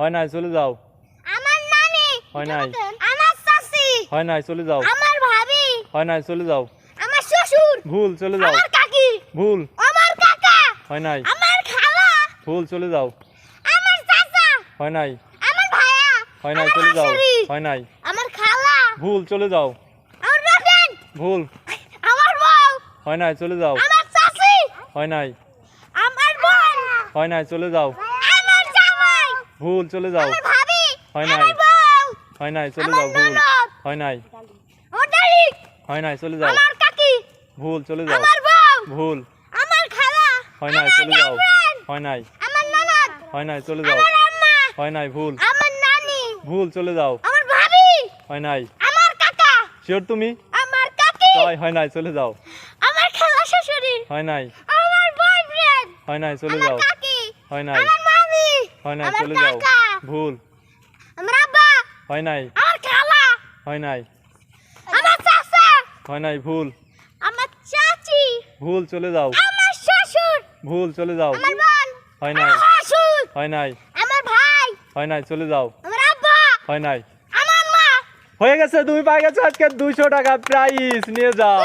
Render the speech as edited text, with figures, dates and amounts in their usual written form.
হয় নাই, চলে যাও। আমার নানি, হয় নাই। আমার চাচি, হয় নাই, চলে যাও। আমার ভাবি, হয় নাই, চলে যাও। আমার শ্বশুর, ভুল, চলে যাও। আমার কাকি, ভুল, আমার কাকা, হয় নাই। আমার খালা, ভুল, চলে যাও। আমার চাচা, হয় নাই। আমার ভাইয়া, হয় নাই, আমার চলে যাও। শাশুড়ি, হয় নাই। আমার খালা, ভুল, চলে যাও। আমার রতন, ভুল, আমার বউ, হয় নাই, চলে যাও। আমার চাচি, হয় নাই। আমার বোন, হয় নাই, চলে যাও। আমার জামাই, ভুল, চলে যাও। আমার ভাবি, হয় নাই। আমার বউ, হয় নাই, চলে আমার যাও। ভুল, ননদ, হয় নাই। আমার দাদি, হয় নাই, চলে যাও। আমার কাকি, ভুল, চলে যাও। আমার বউ, ভুল, আমার খালা, হয় নাই, আমার চলে যাও। girlfriend, হয় নাই। আমার ননদ, হয় নাই, চলে যাও। আমার আম্মা, হয় নাই। ভুল, আমার নানি, ভুল, চলে যাও। আমার ভাবি, হয় নাই। আমার কাকা, শিওর তুমি? আমার কাকি, হয় নাই, চলে যাও। আমার খালা শাশুড়ি, হয় নাই। আমার বয়ফ্রেন্ড, হয় নাই, চলে আমার যাও। কাকি, হয় নাই। আমার মামি, হয় নাই, আমার চলে যাও। কাকা, ভুল, আমার আব্বা, হয় নাই। আমার খালা, হয় নাই। আমার চাচা, হয় নাই। ভুল, আমার চাচি, ভুল, চলে যাও। আমার শ্বশুর, ভুল, চলে যাও। আমার বোন, হয় নাই। আমার হাসুর, হয় নাই। আমার ভাই, হয় নাই, চলে যাও। আমার আব্বা, হয় নাই। আমার মা। হয়ে গেছে, তুমি পাই গেছো আজকে 200 টাকা প্রাইজ, নিয়ে যাও।